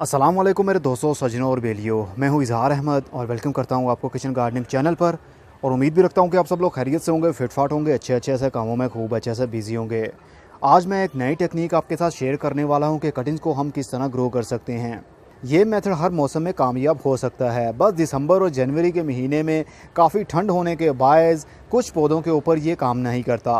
अस्सलाम वालेकुम मेरे दोस्तों, सजनों और बेलियों। मैं हूं इज़हार अहमद और वेलकम करता हूं आपको किचन गार्डनिंग चैनल पर। और उम्मीद भी रखता हूं कि आप सब लोग खैरियत से होंगे, फिटफाट होंगे, अच्छे से कामों में खूब अच्छे से बिजी होंगे। आज मैं एक नई टेक्निक आपके साथ शेयर करने वाला हूं कि कटिंग्स को हम किस तरह ग्रो कर सकते हैं। ये मेथड हर मौसम में कामयाब हो सकता है, बस दिसंबर और जनवरी के महीने में काफ़ी ठंड होने के बायस कुछ पौधों के ऊपर ये काम नहीं करता।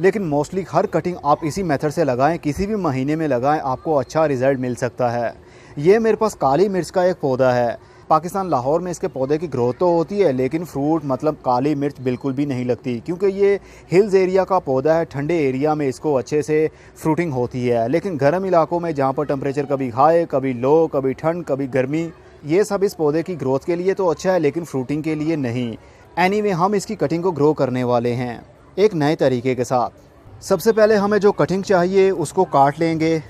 लेकिन मोस्टली हर कटिंग आप इसी मेथड से लगाएं, किसी भी महीने में लगाएं, आपको अच्छा रिज़ल्ट मिल सकता है। ये मेरे पास काली मिर्च का एक पौधा है। पाकिस्तान लाहौर में इसके पौधे की ग्रोथ तो होती है, लेकिन फ्रूट मतलब काली मिर्च बिल्कुल भी नहीं लगती, क्योंकि ये हिल्स एरिया का पौधा है। ठंडे एरिया में इसको अच्छे से फ्रूटिंग होती है, लेकिन गर्म इलाकों में जहाँ पर टेम्परेचर कभी हाई, कभी लो, कभी ठंड, कभी गर्मी, ये सब इस पौधे की ग्रोथ के लिए तो अच्छा है, लेकिन फ्रूटिंग के लिए नहीं। एनीवे, हम इसकी कटिंग को ग्रो करने वाले हैं एक नए तरीके के साथ। सबसे पहले हमें जो कटिंग चाहिए उसको काट लेंगे।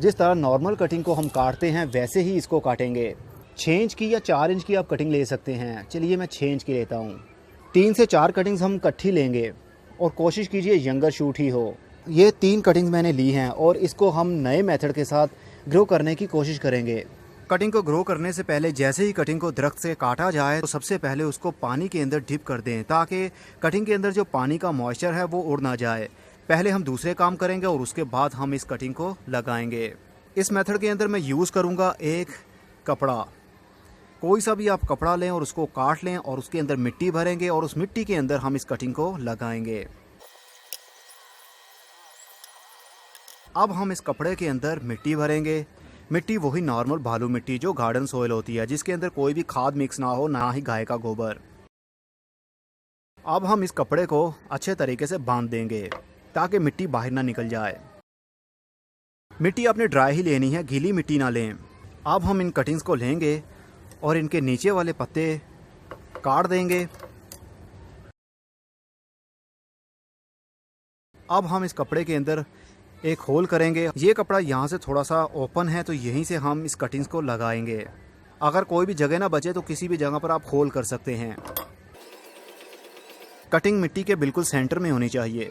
जिस तरह नॉर्मल कटिंग को हम काटते हैं वैसे ही इसको काटेंगे। 6 इंच की या 4 इंच की आप कटिंग ले सकते हैं। चलिए मैं 6 इंच की लेता हूँ। 3 से 4 कटिंग्स हम इकट्ठी लेंगे और कोशिश कीजिए यंगर शूट ही हो। ये 3 कटिंग्स मैंने ली हैं और इसको हम नए मेथड के साथ ग्रो करने की कोशिश करेंगे। कटिंग को ग्रो करने से पहले जैसे ही कटिंग को दरख्त से काटा जाए तो सबसे पहले उसको पानी के अंदर डिप कर दें, ताकि कटिंग के अंदर जो पानी का मॉइस्चर है वो उड़ ना जाए। पहले हम दूसरे काम करेंगे और उसके बाद हम इस कटिंग को लगाएंगे। इस मेथड के अंदर मैं यूज़ करूँगा एक कपड़ा। कोई सा भी आप कपड़ा लें और उसको काट लें और उसके अंदर मिट्टी भरेंगे और उस मिट्टी के अंदर हम इस कटिंग को लगाएंगे। अब हम इस कपड़े के अंदर मिट्टी भरेंगे। मिट्टी वही नॉर्मल बालू मिट्टी जो गार्डन सोइल होती है, जिसके अंदर कोई भी खाद मिक्स ना हो, ना ही गाय का गोबर। अब हम इस कपड़े को अच्छे तरीके से बांध देंगे ताकि मिट्टी बाहर ना निकल जाए। मिट्टी आपने ड्राई ही लेनी है, गीली मिट्टी ना लें। अब हम इन कटिंग्स को लेंगे और इनके नीचे वाले पत्ते काट देंगे। अब हम इस कपड़े के अंदर एक होल करेंगे। ये कपड़ा यहाँ से थोड़ा सा ओपन है तो यहीं से हम इस कटिंग्स को लगाएंगे। अगर कोई भी जगह ना बचे तो किसी भी जगह पर आप होल कर सकते हैं। कटिंग मिट्टी के बिल्कुल सेंटर में होनी चाहिए।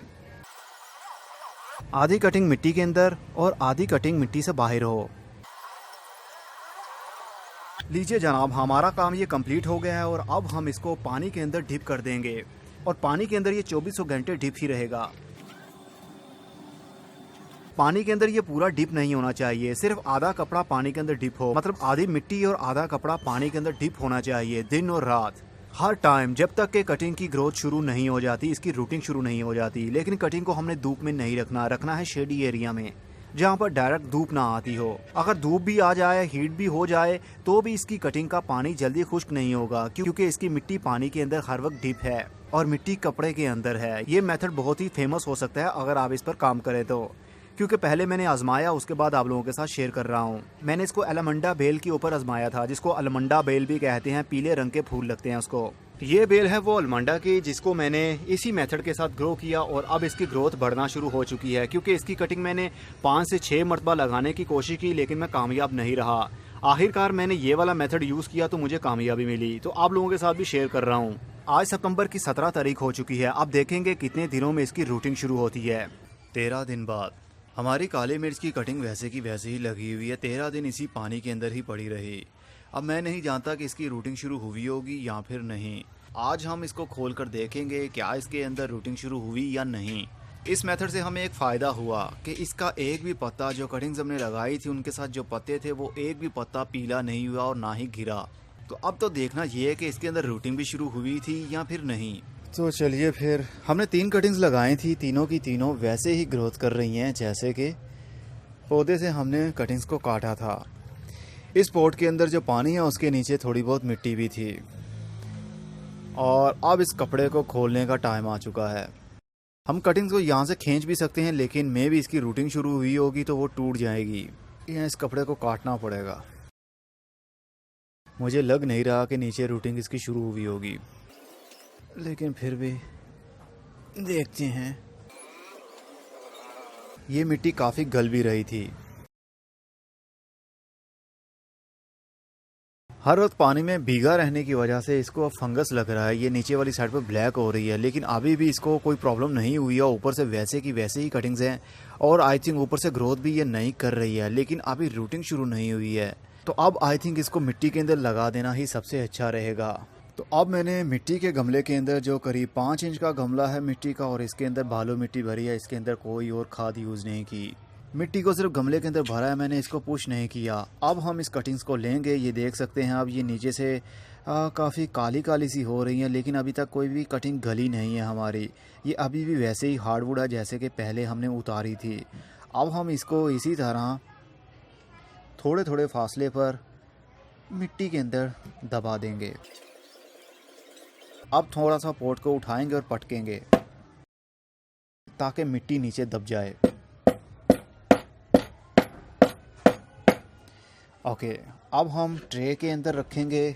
आधी कटिंग मिट्टी के अंदर और आधी कटिंग मिट्टी से बाहर हो। लीजिए जनाब, हमारा काम ये कंप्लीट हो गया है और अब हम इसको पानी के अंदर डिप कर देंगे और पानी के अंदर ये 2400 घंटे डिप ही रहेगा। पानी के अंदर ये पूरा डिप नहीं होना चाहिए, सिर्फ आधा कपड़ा पानी के अंदर डिप हो, मतलब आधी मिट्टी और आधा कपड़ा पानी के अंदर डिप होना चाहिए दिन और रात, हर टाइम, जब तक के कटिंग की ग्रोथ शुरू नहीं हो जाती, इसकी रूटिंग शुरू नहीं हो जाती। लेकिन कटिंग को हमने धूप में नहीं रखना, रखना है शेडी एरिया में जहाँ पर डायरेक्ट धूप ना आती हो। अगर धूप भी आ जाए, हीट भी हो जाए, तो भी इसकी कटिंग का पानी जल्दी खुश्क नहीं होगा, क्योंकि इसकी मिट्टी पानी के अंदर हर वक्त डिप है और मिट्टी कपड़े के अंदर है। ये मेथड बहुत ही फेमस हो सकता है अगर आप इस पर काम करें तो, क्योंकि पहले मैंने आजमाया, उसके बाद आप लोगों के साथ शेयर कर रहा हूँ। मैंने इसको एलमंडा बेल के ऊपर आजमाया था, जिसको अलमंडा बेल भी कहते हैं, पीले रंग के फूल लगते हैं उसको। ये बेल है वो अलमंडा की, जिसको मैंने इसी मेथड के साथ ग्रो किया और अब इसकी ग्रोथ बढ़ना शुरू हो चुकी है। क्योंकि इसकी कटिंग मैंने 5 से 6 मरतबा लगाने की कोशिश की, लेकिन मैं कामयाब नहीं रहा। आखिरकार मैंने ये वाला मेथड यूज़ किया तो मुझे कामयाबी मिली, तो आप लोगों के साथ भी शेयर कर रहा हूँ। आज सितंबर की 17 तारीख हो चुकी है। अब देखेंगे कितने दिनों में इसकी रूटिंग शुरू होती है। 13 दिन बाद हमारी काली मिर्च की कटिंग वैसे की वैसे ही लगी हुई है। 13 दिन इसी पानी के अंदर ही पड़ी रही। अब मैं नहीं जानता कि इसकी रूटिंग शुरू हुई होगी या फिर नहीं। आज हम इसको खोल कर देखेंगे क्या इसके अंदर रूटिंग शुरू हुई या नहीं। इस मेथड से हमें एक फ़ायदा हुआ कि इसका एक भी पत्ता, जो कटिंग्स हमने लगाई थी उनके साथ जो पत्ते थे, वो एक भी पत्ता पीला नहीं हुआ और ना ही गिरा। तो अब तो देखना ये है कि इसके अंदर रूटिंग भी शुरू हुई थी या फिर नहीं। तो चलिए, फिर हमने 3 कटिंग्स लगाई थी, तीनों की तीनों वैसे ही ग्रोथ कर रही हैं जैसे कि पौधे से हमने कटिंग्स को काटा था। इस पॉट के अंदर जो पानी है उसके नीचे थोड़ी बहुत मिट्टी भी थी। और अब इस कपड़े को खोलने का टाइम आ चुका है। हम कटिंग्स को यहाँ से खींच भी सकते हैं, लेकिन मे भी इसकी रूटिंग शुरू हुई होगी तो वो टूट जाएगी। यहाँ इस कपड़े को काटना पड़ेगा। मुझे लग नहीं रहा कि नीचे रूटिंग इसकी शुरू हुई होगी, लेकिन फिर भी देखते हैं। ये मिट्टी काफ़ी गल भी रही थी। हर वक्त पानी में भीगा रहने की वजह से इसको अब फंगस लग रहा है। ये नीचे वाली साइड पर ब्लैक हो रही है, लेकिन अभी भी इसको कोई प्रॉब्लम नहीं हुई है। ऊपर से वैसे की वैसे ही कटिंग्स हैं और आई थिंक ऊपर से ग्रोथ भी ये नहीं कर रही है, लेकिन अभी रूटिंग शुरू नहीं हुई है। तो अब आई थिंक इसको मिट्टी के अंदर लगा देना ही सबसे अच्छा रहेगा। तो अब मैंने मिट्टी के गमले के अंदर जो करीब 5 इंच का गमला है मिट्टी का, और इसके अंदर बालू मिट्टी भरी है, इसके अंदर कोई और खाद यूज़ नहीं की। मिट्टी को सिर्फ गमले के अंदर भरा है, मैंने इसको पुश नहीं किया। अब हम इस कटिंग्स को लेंगे। ये देख सकते हैं अब ये नीचे से काफ़ी काली काली सी हो रही हैं, लेकिन अभी तक कोई भी कटिंग गली नहीं है हमारी। ये अभी भी वैसे ही हार्डवुड है जैसे कि पहले हमने उतारी थी। अब हम इसको इसी तरह थोड़े थोड़े फासले पर मिट्टी के अंदर दबा देंगे। अब थोड़ा सा पोट को उठाएंगे और पटकेंगे ताकि मिट्टी नीचे दब जाए। ओके, अब हम ट्रे के अंदर रखेंगे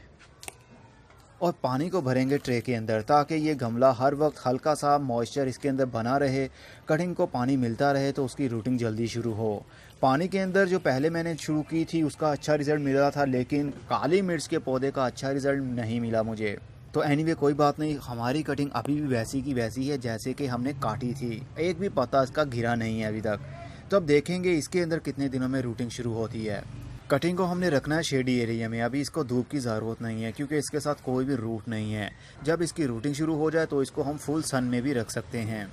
और पानी को भरेंगे ट्रे के अंदर, ताकि ये गमला हर वक्त हल्का सा मॉइस्चर इसके अंदर बना रहे, कटिंग को पानी मिलता रहे तो उसकी रूटिंग जल्दी शुरू हो। पानी के अंदर जो पहले मैंने शुरू की थी उसका अच्छा रिज़ल्ट मिला था, लेकिन काली मिर्च के पौधे का अच्छा रिज़ल्ट नहीं मिला मुझे। तो एनीवे कोई बात नहीं, हमारी कटिंग अभी भी वैसी की वैसी है जैसे कि हमने काटी थी। एक भी पत्ता इसका घिरा नहीं है अभी तक। तो अब देखेंगे इसके अंदर कितने दिनों में रूटिंग शुरू होती है। कटिंग को हमने रखना है शेडी एरिया में। अभी इसको धूप की ज़रूरत नहीं है क्योंकि इसके साथ कोई भी रूट नहीं है। जब इसकी रूटिंग शुरू हो जाए तो इसको हम फुल सन में भी रख सकते हैं।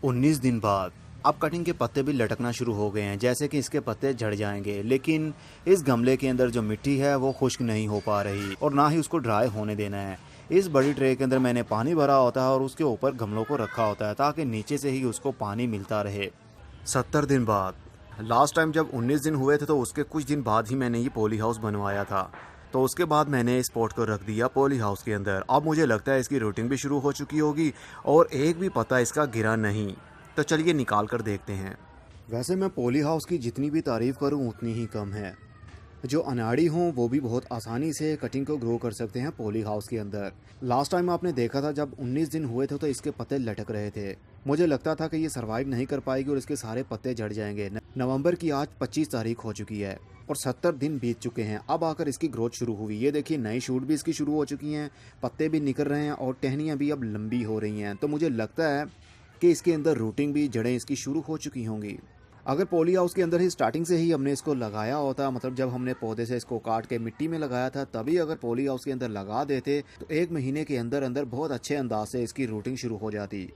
19 दिन बाद अब कटिंग के पत्ते भी लटकना शुरू हो गए हैं, जैसे कि इसके पत्ते झड़ जाएंगे। लेकिन इस गमले के अंदर जो मिट्टी है वो खुश्क नहीं हो पा रही और ना ही उसको ड्राई होने देना है। इस बड़ी ट्रे के अंदर मैंने पानी भरा होता है और उसके ऊपर गमलों को रखा होता है ताकि नीचे से ही उसको पानी मिलता रहे। 70 दिन बाद, लास्ट टाइम जब 19 दिन हुए थे तो उसके कुछ दिन बाद ही मैंने ये पॉली हाउस बनवाया था। तो उसके बाद मैंने इस पॉट को रख दिया पॉली हाउस के अंदर। अब मुझे लगता है इसकी रूटिंग भी शुरू हो चुकी होगी और एक भी पत्ता इसका गिरा नहीं। तो चलिए निकाल कर देखते हैं। वैसे मैं पॉली हाउस की जितनी भी तारीफ़ करूं उतनी ही कम है। जो अनाड़ी हों वो भी बहुत आसानी से कटिंग को ग्रो कर सकते हैं पॉली हाउस के अंदर। लास्ट टाइम आपने देखा था जब 19 दिन हुए थे तो इसके पत्ते लटक रहे थे। मुझे लगता था कि ये सरवाइव नहीं कर पाएगी और इसके सारे पत्ते झड़ जाएंगे। नवंबर की आज 25 तारीख हो चुकी है और 70 दिन बीत चुके हैं। अब आकर इसकी ग्रोथ शुरू हुई। ये देखिए नई शूट भी इसकी शुरू हो चुकी हैं, पत्ते भी निकल रहे हैं और टहनियाँ भी अब लंबी हो रही हैं। तो मुझे लगता है कि इसके अंदर रूटिंग भी, जड़ें इसकी शुरू हो चुकी होंगी। अगर पॉली हाउस के अंदर ही स्टार्टिंग से ही हमने इसको लगाया होता, मतलब जब हमने पौधे से इसको काट के मिट्टी में लगाया था तभी अगर पॉली हाउस के अंदर लगा देते तो 1 महीने के अंदर अंदर बहुत अच्छे अंदाज से इसकी रूटिंग शुरू हो जाती।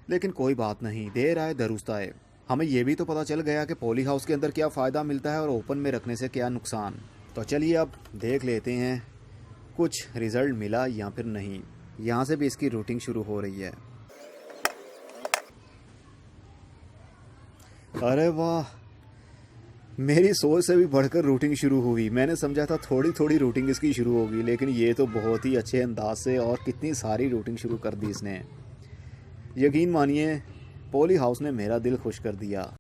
लेकिन कोई बात नहीं, देर आए दुरुस्त आए। हमें ये भी तो पता चल गया कि पॉली हाउस के अंदर क्या फ़ायदा मिलता है और ओपन में रखने से क्या नुकसान। तो चलिए अब देख लेते हैं कुछ रिज़ल्ट मिला या फिर नहीं। यहाँ से भी इसकी रूटिंग शुरू हो रही है। अरे वाह, मेरी सोच से भी बढ़कर रूटिंग शुरू हुई। मैंने समझा था थोड़ी थोड़ी रूटिंग इसकी शुरू होगी, लेकिन ये तो बहुत ही अच्छे अंदाज से और कितनी सारी रूटिंग शुरू कर दी इसने। यकीन मानिए पॉली हाउस ने मेरा दिल खुश कर दिया।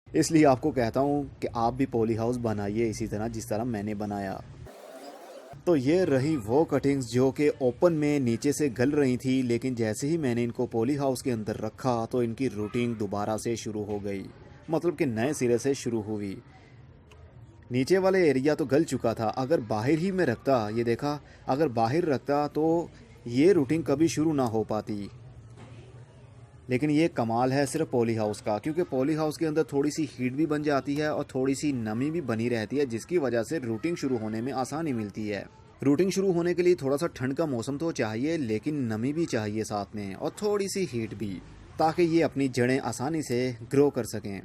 इसलिए आपको कहता हूँ कि आप भी पॉली हाउस बनाइए इसी तरह जिस तरह मैंने बनाया। तो ये रही वो कटिंग्स जो कि ओपन में नीचे से गल रही थी, लेकिन जैसे ही मैंने इनको पॉली हाउस के अंदर रखा तो इनकी रूटिंग दोबारा से शुरू हो गई, मतलब कि नए सिरे से शुरू हुई। नीचे वाले एरिया तो गल चुका था। अगर बाहर ही में रखता, ये देखा, अगर बाहर रखता तो ये रूटिंग कभी शुरू ना हो पाती। लेकिन ये कमाल है सिर्फ पॉली हाउस का, क्योंकि पॉली हाउस के अंदर थोड़ी सी हीट भी बन जाती है और थोड़ी सी नमी भी बनी रहती है, जिसकी वजह से रूटिंग शुरू होने में आसानी मिलती है। रूटिंग शुरू होने के लिए थोड़ा सा ठंड का मौसम तो चाहिए, लेकिन नमी भी चाहिए साथ में और थोड़ी सी हीट भी, ताकि ये अपनी जड़ें आसानी से ग्रो कर सकें।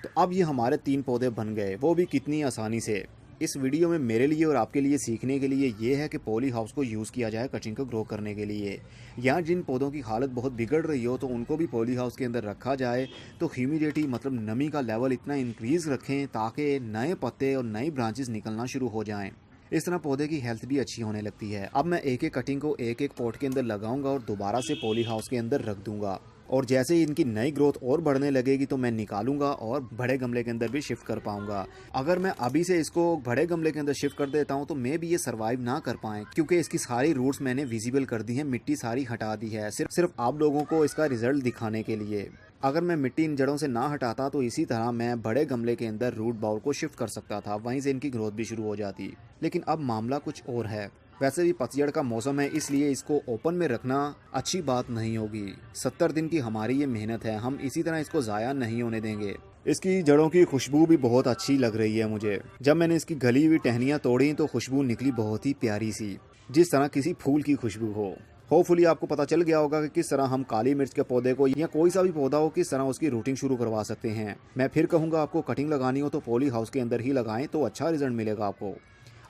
तो अब ये हमारे 3 पौधे बन गए, वो भी कितनी आसानी से। इस वीडियो में मेरे लिए और आपके लिए सीखने के लिए ये है कि पॉली हाउस को यूज़ किया जाए कटिंग को ग्रो करने के लिए। या जिन पौधों की हालत बहुत बिगड़ रही हो तो उनको भी पॉली हाउस के अंदर रखा जाए। तो ह्यूमिडिटी, मतलब नमी का लेवल इतना इंक्रीज़ रखें ताकि नए पत्ते और नई ब्रांचेस निकलना शुरू हो जाएँ। इस तरह पौधे की हेल्थ भी अच्छी होने लगती है। अब मैं एक एक कटिंग को एक एक पॉट के अंदर लगाऊंगा और दोबारा से पॉली हाउस के अंदर रख दूंगा। और जैसे ही इनकी नई ग्रोथ और बढ़ने लगेगी तो मैं निकालूंगा और बड़े गमले के अंदर भी शिफ्ट कर पाऊंगा। अगर मैं अभी से इसको बड़े गमले के अंदर शिफ्ट कर देता हूं तो मे भी ये सरवाइव ना कर पाएं, क्योंकि इसकी सारी रूट्स मैंने विजिबल कर दी हैं, मिट्टी सारी हटा दी है, सिर्फ आप लोगों को इसका रिजल्ट दिखाने के लिए। अगर मैं मिट्टी इन जड़ों से ना हटाता तो इसी तरह मैं बड़े गमले के अंदर रूट बाउल को शिफ्ट कर सकता था, वहीं से इनकी ग्रोथ भी शुरू हो जाती। लेकिन अब मामला कुछ और है। वैसे भी पतझड़ का मौसम है, इसलिए इसको ओपन में रखना अच्छी बात नहीं होगी। 70 दिन की हमारी ये मेहनत है, हम इसी तरह इसको ज़ाया नहीं होने देंगे। इसकी जड़ों की खुशबू भी बहुत अच्छी लग रही है मुझे। जब मैंने इसकी गली हुई टहनियाँ तोड़ी तो खुशबू निकली बहुत ही प्यारी सी, जिस तरह किसी फूल की खुशबू हो। होपफुली आपको पता चल गया होगा कि किस तरह हम काली मिर्च के पौधे को या कोई सा भी पौधा हो किस तरह उसकी रूटिंग शुरू करवा सकते हैं। मैं फिर कहूँगा आपको कटिंग लगानी हो तो पॉली हाउस के अंदर ही लगाएं तो अच्छा रिजल्ट मिलेगा आपको।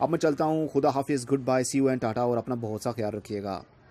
अब मैं चलता हूँ, खुदा हाफिज़, good bye, see you and tata, और अपना बहुत सा ख्याल रखिएगा।